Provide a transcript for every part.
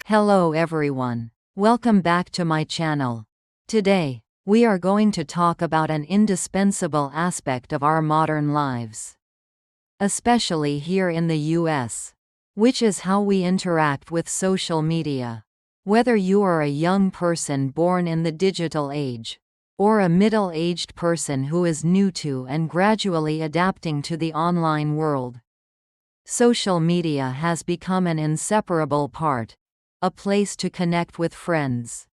Hello everyone. Welcome back to my channel. Today, we are going to talk about an indispensable aspect of our modern lives. Especially here in the US. Which is how we interact with social media. Whether you are a young person born in the digital age, or a middle-aged person who is new to and gradually adapting to the online world. Social media has become an inseparable part. A place to connect with friends,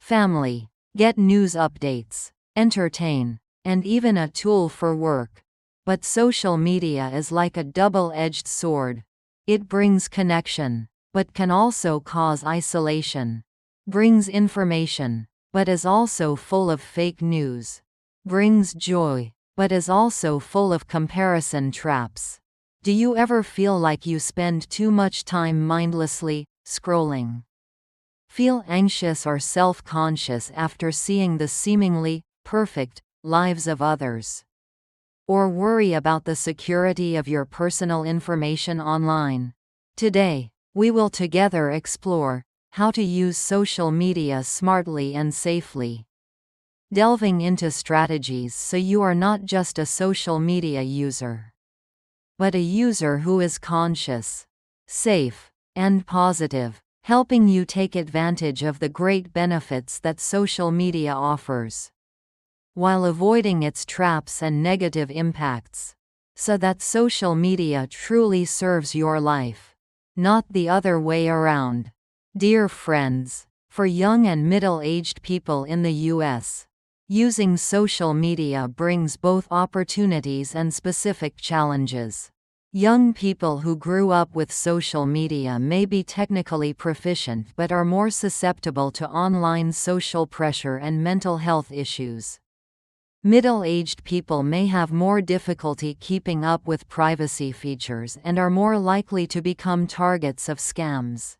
family, get news updates, entertain, and even a tool for work. But social media is like a double-edged sword. It brings connection, but can also cause isolation. Brings information, but is also full of fake news. Brings joy, but is also full of comparison traps. Do you ever feel like you spend too much time mindlessly scrolling? Feel anxious or self-conscious after seeing the seemingly perfect lives of others? Or worry about the security of your personal information online? Today, we will together explore how to use social media smartly and safely. Delving into strategies so you are not just a social media user, but a user who is conscious, safe, and positive, helping you take advantage of the great benefits that social media offers, while avoiding its traps and negative impacts, so that social media truly serves your life, not the other way around. Dear friends, for young and middle-aged people in the US, using social media brings both opportunities and specific challenges. Young people who grew up with social media may be technically proficient but are more susceptible to online social pressure and mental health issues. Middle-aged people may have more difficulty keeping up with privacy features and are more likely to become targets of scams.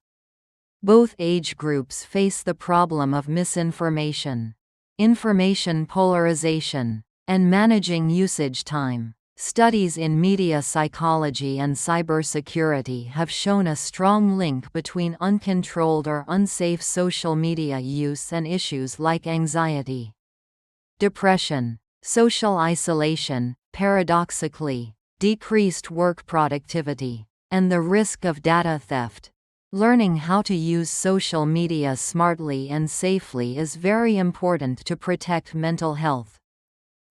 Both age groups face the problem of misinformation, information polarization, and managing usage time. Studies in media psychology and cybersecurity have shown a strong link between uncontrolled or unsafe social media use and issues like anxiety, depression, social isolation, paradoxically, decreased work productivity, and the risk of data theft. Learning how to use social media smartly and safely is very important to protect mental health,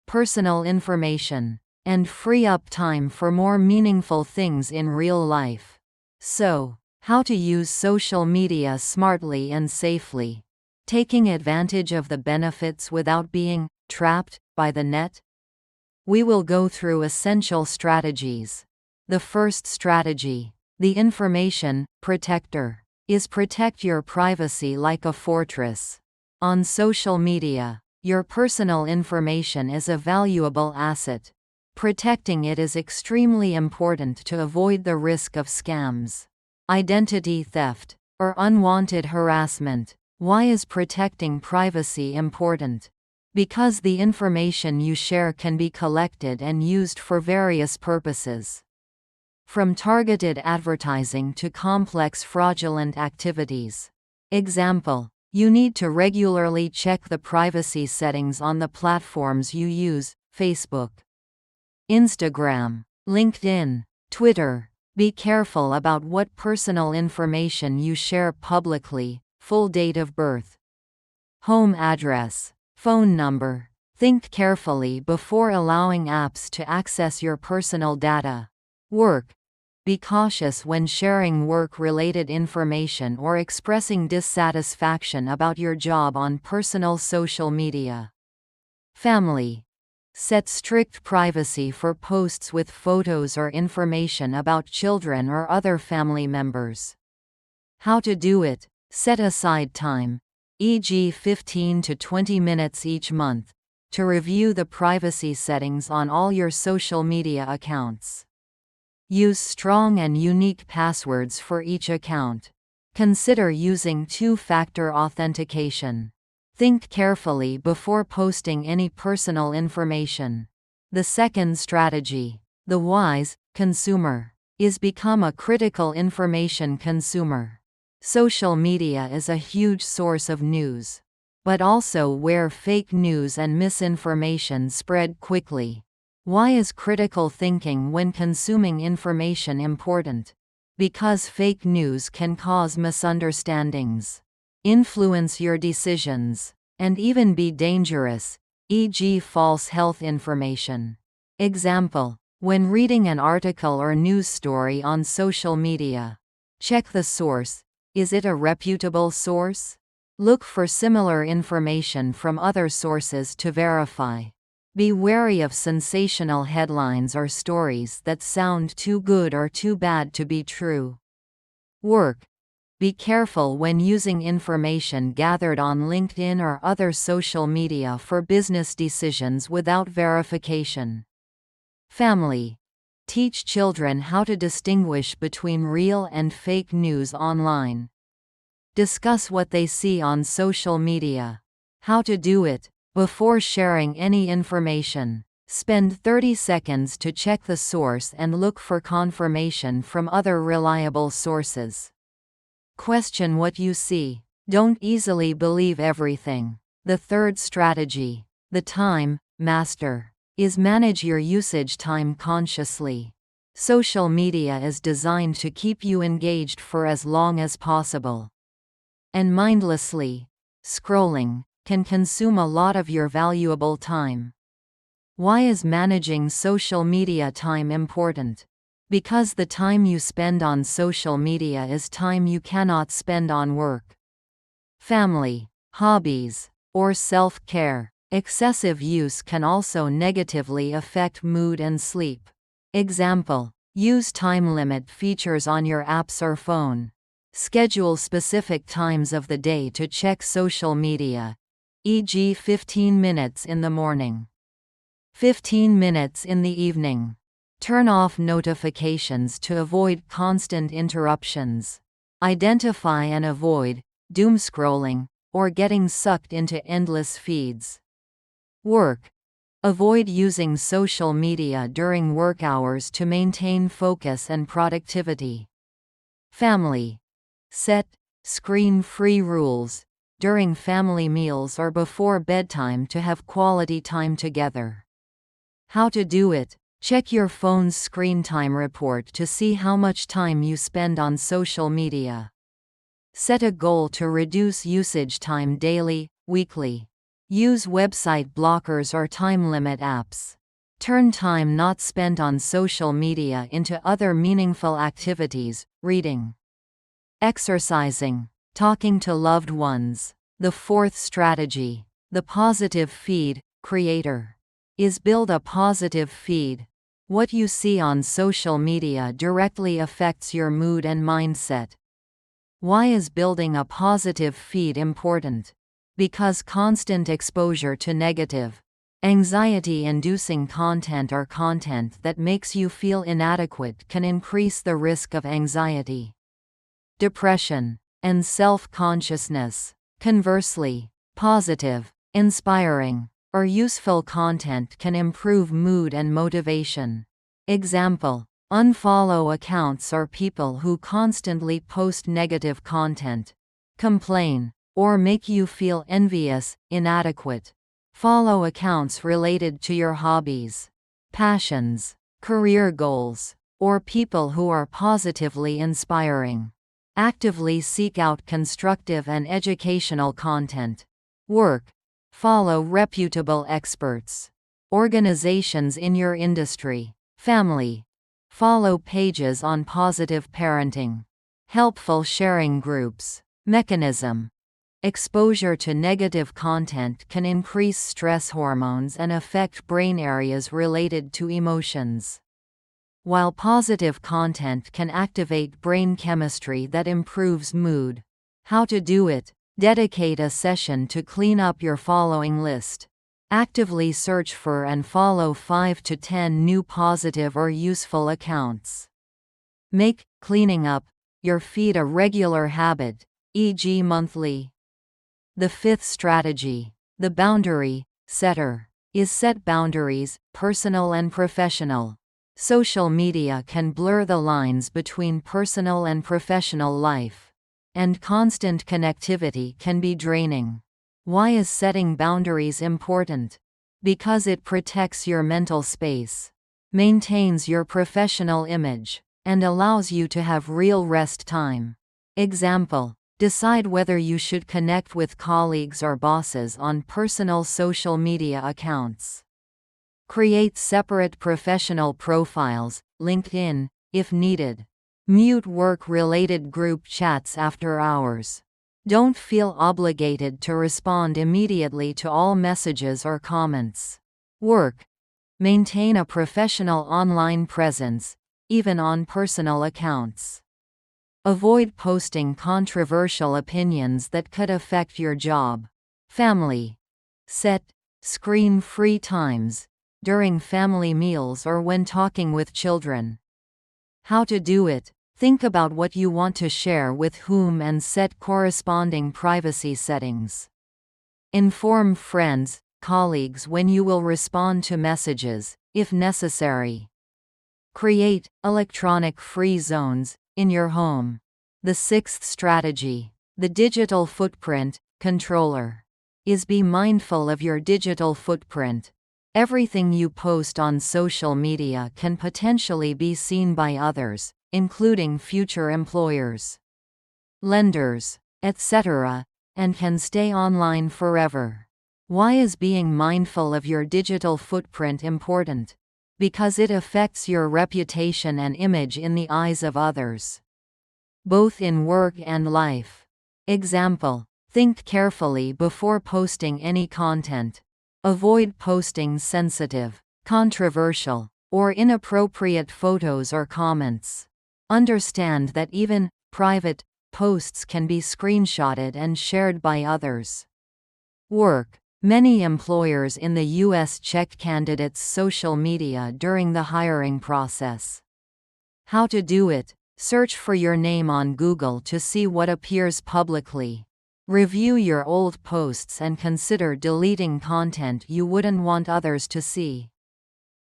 personal information, and free up time for more meaningful things in real life. So, how to use social media smartly and safely, taking advantage of the benefits without being trapped by the net? We will go through essential strategies. The first strategy, the information protector, is protect your privacy like a fortress. On social media, your personal information is a valuable asset. Protecting it is extremely important to avoid the risk of scams, identity theft, or unwanted harassment. Why is protecting privacy important? Because the information you share can be collected and used for various purposes. From targeted advertising to complex fraudulent activities. Example: you need to regularly check the privacy settings on the platforms you use, Facebook, Instagram, LinkedIn, Twitter. Be careful about what personal information you share publicly. Full date of birth, home address, phone number. Think carefully before allowing apps to access your personal data. Work. Be cautious when sharing work-related information or expressing dissatisfaction about your job on personal social media. Family. Set strict privacy for posts with photos or information about children or other family members. How to do it? Set aside time, e.g. 15 to 20 minutes each month, to review the privacy settings on all your social media accounts. Use strong and unique passwords for each account. Consider using two-factor authentication. Think carefully before posting any personal information. The second strategy, the wise consumer, is become a critical information consumer. Social media is a huge source of news, but also where fake news and misinformation spread quickly. Why is critical thinking when consuming information important? Because fake news can cause misunderstandings, influence your decisions, and even be dangerous, e.g., false health information. Example: when reading an article or news story on social media, check the source. Is it a reputable source? Look for similar information from other sources to verify. Be wary of sensational headlines or stories that sound too good or too bad to be true. Work. Be careful when using information gathered on LinkedIn or other social media for business decisions without verification. Family. Teach children how to distinguish between real and fake news online. Discuss what they see on social media. How to do it. Before sharing any information, spend 30 seconds to check the source and look for confirmation from other reliable sources. Question what you see. Don't easily believe everything. The third strategy, the time master, is manage your usage time consciously. Social media is designed to keep you engaged for as long as possible. And mindlessly scrolling can consume a lot of your valuable time. Why is managing social media time important? Because the time you spend on social media is time you cannot spend on work, family, hobbies, or self-care. Excessive use can also negatively affect mood and sleep. Example: use time limit features on your apps or phone. Schedule specific times of the day to check social media, e.g., 15 minutes in the morning, 15 minutes in the evening. Turn off notifications to avoid constant interruptions. Identify and avoid doom scrolling or getting sucked into endless feeds. Work. Avoid using social media during work hours to maintain focus and productivity. Family. Set screen-free rules during family meals or before bedtime to have quality time together. How to do it. Check your phone's screen time report to see how much time you spend on social media. Set a goal to reduce usage time daily, weekly. Use website blockers or time limit apps. Turn time not spent on social media into other meaningful activities, reading, exercising, talking to loved ones. The fourth strategy, the positive feed creator, is build a positive feed. What you see on social media directly affects your mood and mindset. Why is building a positive feed important? Because constant exposure to negative, anxiety-inducing content or content that makes you feel inadequate can increase the risk of anxiety, depression, and self-consciousness. Conversely, positive, inspiring, or useful content can improve mood and motivation. Example: unfollow accounts or people who constantly post negative content, complain, or make you feel envious, inadequate. Follow accounts related to your hobbies, passions, career goals, or people who are positively inspiring. Actively seek out constructive and educational content. Work. Follow reputable experts, organizations in your industry. Family. Follow pages on positive parenting, helpful sharing groups. Mechanism. Exposure to negative content can increase stress hormones and affect brain areas related to emotions, while positive content can activate brain chemistry that improves mood. How to do it. Dedicate a session to clean up your following list. Actively search for and follow 5 to 10 new positive or useful accounts. Make cleaning up your feed a regular habit, e.g., monthly. The fifth strategy, the boundary setter, is set boundaries, personal and professional. Social media can blur the lines between personal and professional life. and constant connectivity can be draining. Why is setting boundaries important? Because it protects your mental space, maintains your professional image, and allows you to have real rest time. Example: decide whether you should connect with colleagues or bosses on personal social media accounts. Create separate professional profiles, LinkedIn, if needed. Mute work-related group chats after hours. Don't feel obligated to respond immediately to all messages or comments. Work. Maintain a professional online presence, even on personal accounts. Avoid posting controversial opinions that could affect your job. Family. Set screen-free times during family meals or when talking with children. How to do it? Think about what you want to share with whom and set corresponding privacy settings. Inform friends, colleagues when you will respond to messages, if necessary. Create electronic-free zones in your home. The sixth strategy, the digital footprint controller, is be mindful of your digital footprint. Everything you post on social media can potentially be seen by others, including future employers, lenders, etc., and can stay online forever. Why is being mindful of your digital footprint important? Because it affects your reputation and image in the eyes of others, both in work and life. Example: think carefully before posting any content. Avoid posting sensitive, controversial, or inappropriate photos or comments. Understand that even private posts can be screenshotted and shared by others. Work. Many employers in the U.S. check candidates' social media during the hiring process. How to do it? Search for your name on Google to see what appears publicly. Review your old posts and consider deleting content you wouldn't want others to see.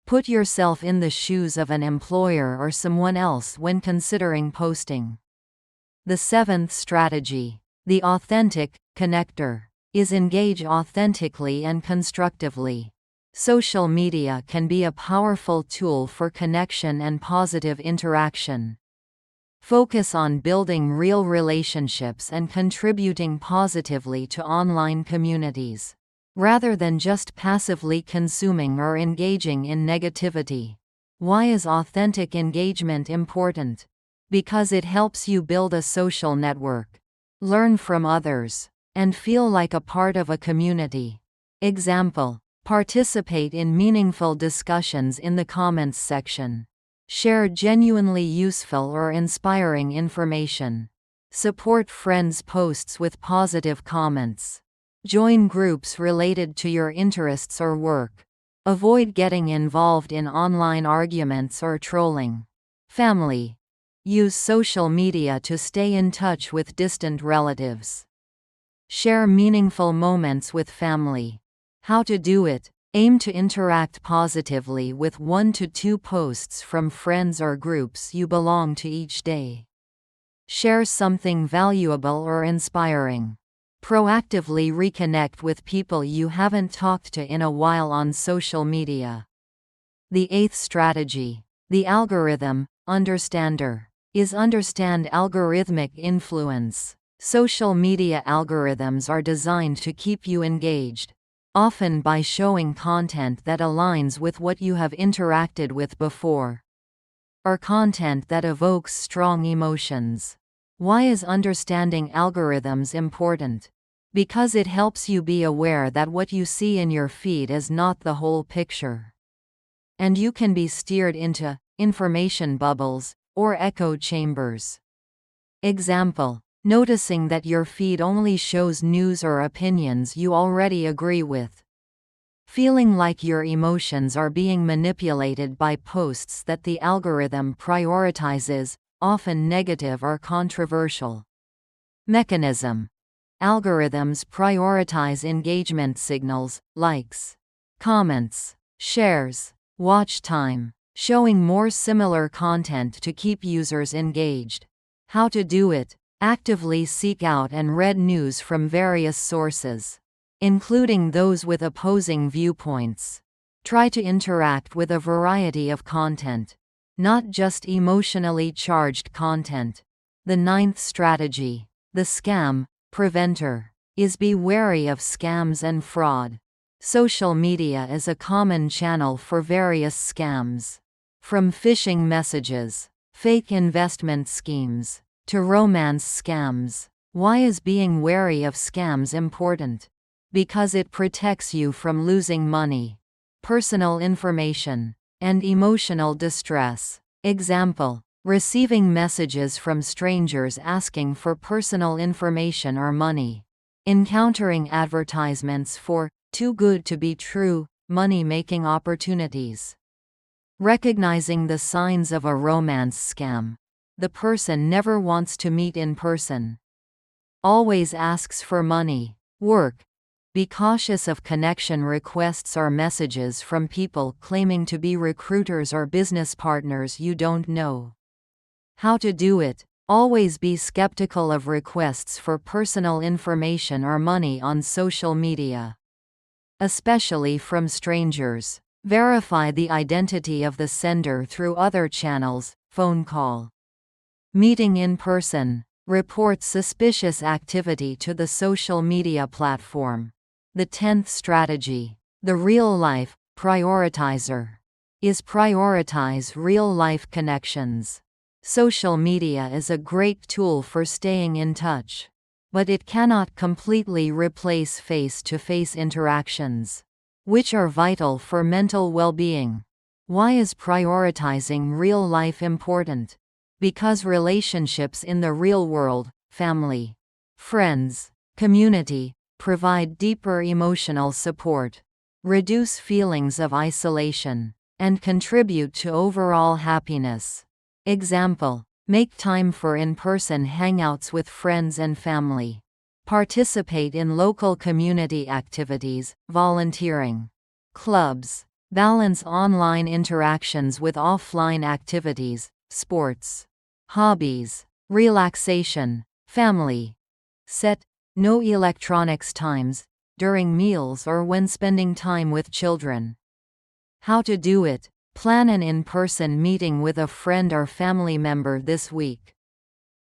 Put yourself in the shoes of an employer or someone else when considering posting. The seventh strategy, the authentic connector, is engage authentically and constructively. Social media can be a powerful tool for connection and positive interaction. Focus on building real relationships and contributing positively to online communities, rather than just passively consuming or engaging in negativity. Why is authentic engagement important? Because it helps you build a social network, learn from others, and feel like a part of a community. Example: participate in meaningful discussions in the comments section. Share genuinely useful or inspiring information. Support friends' posts with positive comments. Join groups related to your interests or work. Avoid getting involved in online arguments or trolling. Family. Use social media to stay in touch with distant relatives. Share meaningful moments with family. How to do it? Aim to interact positively with 1 to 2 posts from friends or groups you belong to each day. Share something valuable or inspiring. Proactively reconnect with people you haven't talked to in a while on social media. The eighth strategy, the algorithm understander, is understand algorithmic influence. Social media algorithms are designed to keep you engaged, often by showing content that aligns with what you have interacted with before, or content that evokes strong emotions. Why is understanding algorithms important? Because it helps you be aware that what you see in your feed is not the whole picture, and you can be steered into information bubbles or echo chambers. Example: noticing that your feed only shows news or opinions you already agree with. Feeling like your emotions are being manipulated by posts that the algorithm prioritizes, often negative or controversial. Mechanism: algorithms prioritize engagement signals, likes, comments, shares, watch time, showing more similar content to keep users engaged. How to do it? Actively seek out and read news from various sources, including those with opposing viewpoints. Try to interact with a variety of content, not just emotionally charged content. The ninth strategy, the scam preventer, is be wary of scams and fraud. Social media is a common channel for various scams. From phishing messages, fake investment schemes, to romance scams. Why is being wary of scams important? Because it protects you from losing money, personal information, and emotional distress. Example: receiving messages from strangers asking for personal information or money. Encountering advertisements for too good to be true money-making opportunities. Recognizing the signs of a romance scam. The person never wants to meet in person. Always asks for money, work. Be cautious of connection requests or messages from people claiming to be recruiters or business partners you don't know. How to do it? Always be skeptical of requests for personal information or money on social media, especially from strangers. Verify the identity of the sender through other channels, phone call, meeting in person. Report suspicious activity to the social media platform. The 10th strategy, the real-life prioritizer, is prioritize real-life connections. Social media is a great tool for staying in touch, but it cannot completely replace face-to-face interactions, which are vital for mental well-being. Why is prioritizing real life important? Because relationships in the real world, family, friends, community, provide deeper emotional support, reduce feelings of isolation, and contribute to overall happiness. Example: make time for in-person hangouts with friends and family. Participate in local community activities, volunteering, clubs. Balance online interactions with offline activities, sports, hobbies, relaxation, family. Set no electronics times, during meals or when spending time with children. How to do it? Plan an in-person meeting with a friend or family member this week.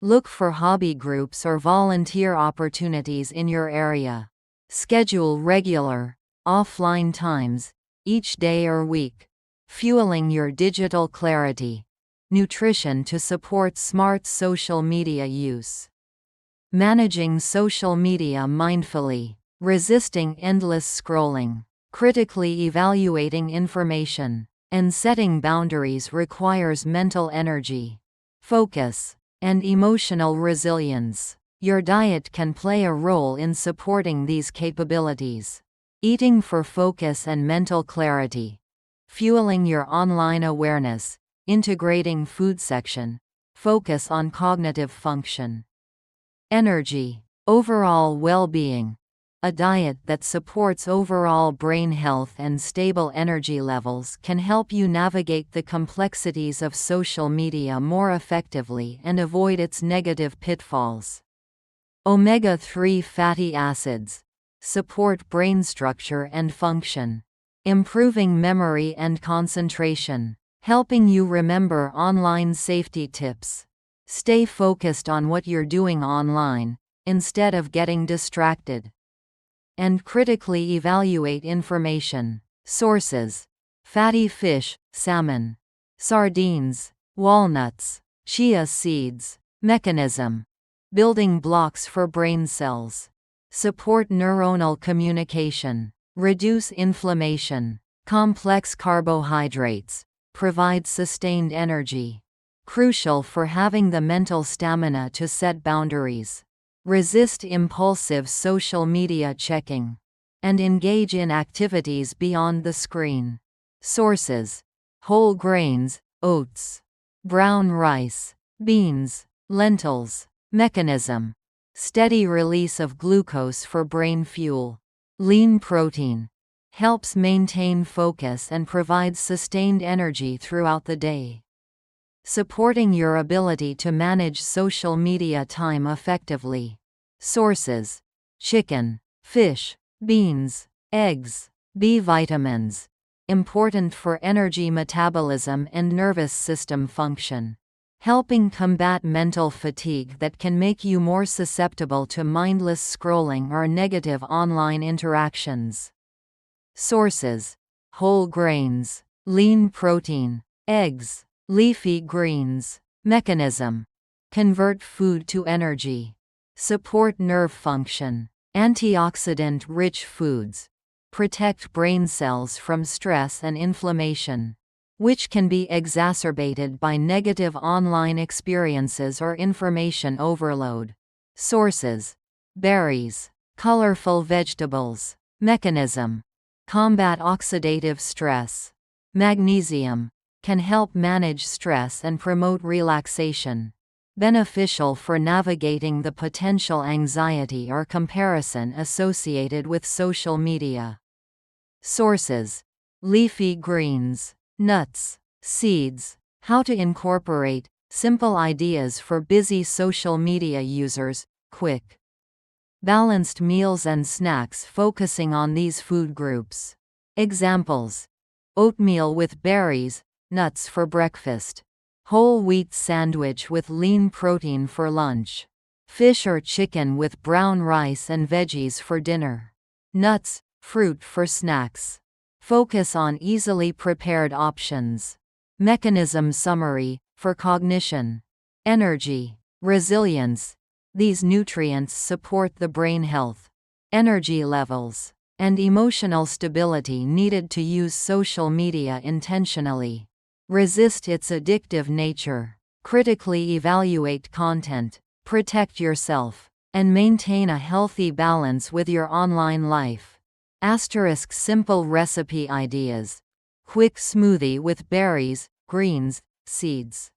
Look for hobby groups or volunteer opportunities in your area. Schedule regular, offline times, each day or week. Fueling your digital clarity. Nutrition to support smart social media use. Managing social media mindfully. Resisting endless scrolling. Critically evaluating information. And setting boundaries requires mental energy, focus, and emotional resilience. Your diet can play a role in supporting these capabilities. Eating for focus and mental clarity. Fueling your online awareness. Integrating food section. Focus on cognitive function. Energy. Overall well-being. A diet that supports overall brain health and stable energy levels can help you navigate the complexities of social media more effectively and avoid its negative pitfalls. Omega-3 fatty acids support brain structure and function, improving memory and concentration, helping you remember online safety tips. Stay focused on what you're doing online, instead of getting distracted. And critically evaluate information. Sources: fatty fish, salmon, sardines, walnuts, chia seeds. Mechanism: building blocks for brain cells. Support neuronal communication. Reduce inflammation. Complex carbohydrates. Provide sustained energy. Crucial for having the mental stamina to set boundaries. Resist impulsive social media checking. And engage in activities beyond the screen. Sources: whole grains, oats, brown rice, beans, lentils. Mechanism: steady release of glucose for brain fuel. Lean protein. Helps maintain focus and provides sustained energy throughout the day. supporting your ability to manage social media time effectively. Sources: chicken, fish, beans, eggs. B vitamins. Important for energy metabolism and nervous system function. Helping combat mental fatigue that can make you more susceptible to mindless scrolling or negative online interactions. Sources: whole grains, lean protein, eggs, leafy greens. Mechanism: convert food to energy. Support nerve function. Antioxidant-rich foods. Protect brain cells from stress and inflammation, which can be exacerbated by negative online experiences or information overload. Sources: berries, colorful vegetables. Mechanism: combat oxidative stress. Magnesium can help manage stress and promote relaxation. Beneficial for navigating the potential anxiety or comparison associated with social media. Sources: leafy greens, nuts, seeds. How to incorporate simple ideas for busy social media users. Quick, balanced meals and snacks focusing on these food groups. Examples: oatmeal with berries, nuts for breakfast. Whole wheat sandwich with lean protein for lunch. Fish or chicken with brown rice and veggies for dinner. Nuts, fruit for snacks. Focus on easily prepared options. Mechanism summary: for cognition, energy, resilience. These nutrients support the brain health, energy levels, and emotional stability needed to use social media intentionally. Resist its addictive nature. Critically evaluate content. Protect yourself, and maintain a healthy balance with your online life. Simple recipe ideas. Quick smoothie with berries, greens, seeds.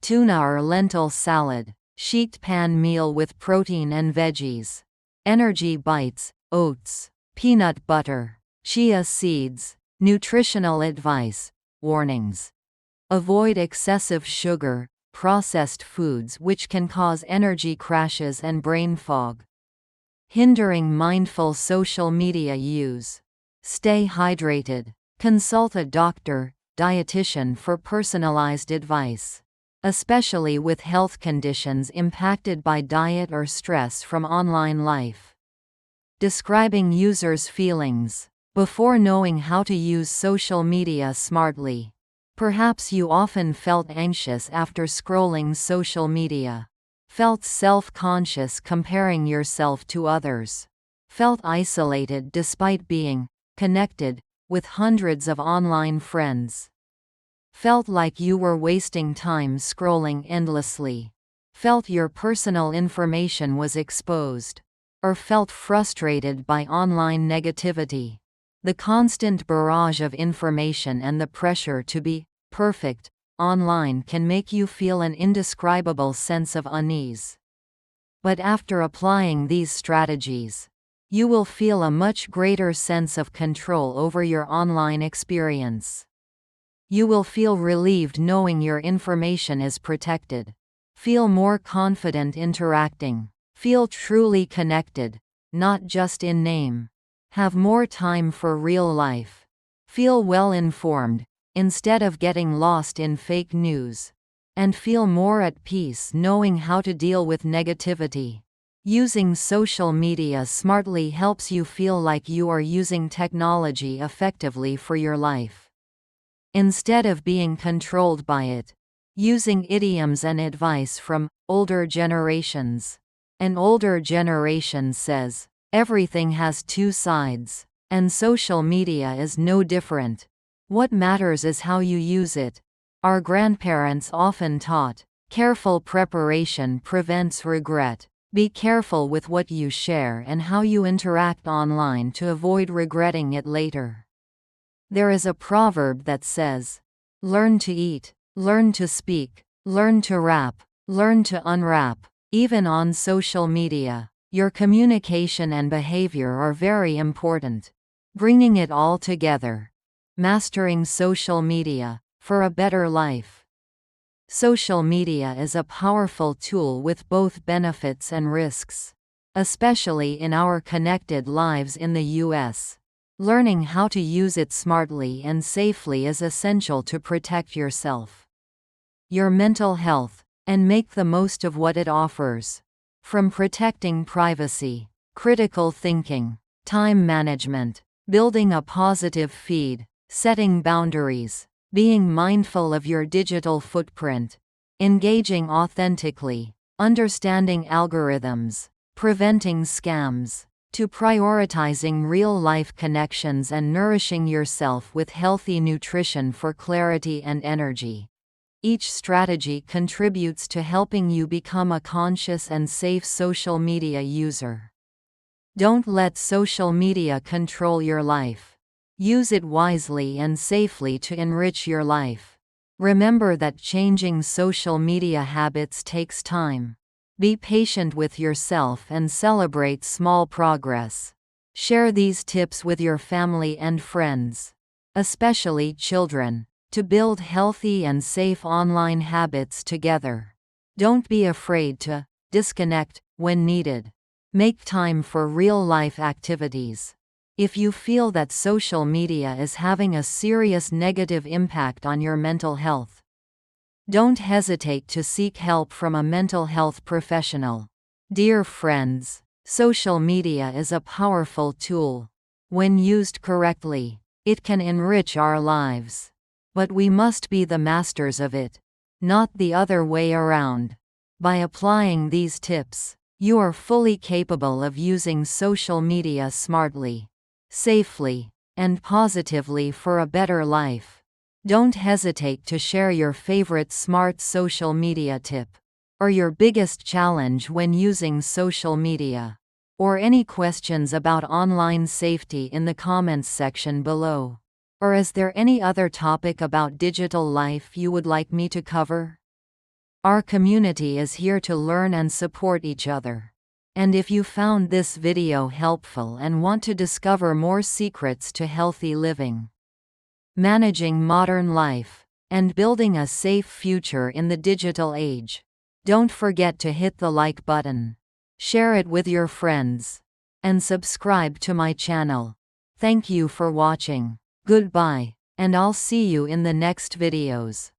Tuna or lentil salad. Sheet pan meal with protein and veggies. Energy bites, oats, peanut butter, chia seeds. Nutritional advice. Warnings: avoid excessive sugar, processed foods which can cause energy crashes and brain fog. Hindering mindful social media use. Stay hydrated. Consult a doctor, dietitian for personalized advice, especially with health conditions impacted by diet or stress from online life. Describing users' feelings. Before knowing how to use social media smartly, perhaps you often felt anxious after scrolling social media, felt self-conscious comparing yourself to others, felt isolated despite being connected with hundreds of online friends, felt like you were wasting time scrolling endlessly, felt your personal information was exposed, or felt frustrated by online negativity. The constant barrage of information and the pressure to be perfect online can make you feel an indescribable sense of unease. But after applying these strategies, you will feel a much greater sense of control over your online experience. You will feel relieved knowing your information is protected. Feel more confident interacting. Feel truly connected, not just in name. Have more time for real life. Feel well informed, instead of getting lost in fake news. And feel more at peace knowing how to deal with negativity. Using social media smartly helps you feel like you are using technology effectively for your life, instead of being controlled by it. Using idioms and advice from older generations. An older generation says, "Everything has two sides," and social media is no different. What matters is how you use it. Our grandparents often taught, "Careful preparation prevents regret." Be careful with what you share and how you interact online to avoid regretting it later. There is a proverb that says, "Learn to eat, learn to speak, learn to wrap, learn to unwrap." Even on social media, your communication and behavior are very important. Bringing it all together. Mastering social media for a better life. Social media is a powerful tool with both benefits and risks. Especially in our connected lives in the US. Learning how to use it smartly and safely is essential to protect yourself, your mental health, and make the most of what it offers. From protecting privacy, critical thinking, time management, building a positive feed, setting boundaries, being mindful of your digital footprint, engaging authentically, understanding algorithms, preventing scams, to prioritizing real-life connections and nourishing yourself with healthy nutrition for clarity and energy. Each strategy contributes to helping you become a conscious and safe social media user. Don't let social media control your life. Use it wisely and safely to enrich your life. Remember that changing social media habits takes time. Be patient with yourself and celebrate small progress. Share these tips with your family and friends, especially children, to build healthy and safe online habits together. Don't be afraid to disconnect when needed. Make time for real-life activities. If you feel that social media is having a serious negative impact on your mental health, don't hesitate to seek help from a mental health professional. Dear friends, social media is a powerful tool. When used correctly, it can enrich our lives. But we must be the masters of it, not the other way around. By applying these tips, you are fully capable of using social media smartly, safely, and positively for a better life. Don't hesitate to share your favorite smart social media tip, or your biggest challenge when using social media, or any questions about online safety in the comments section below. Or is there any other topic about digital life you would like me to cover? Our community is here to learn and support each other. And if you found this video helpful and want to discover more secrets to healthy living, managing modern life, and building a safe future in the digital age, don't forget to hit the like button, share it with your friends, and subscribe to my channel. Thank you for watching. Goodbye, and I'll see you in the next videos.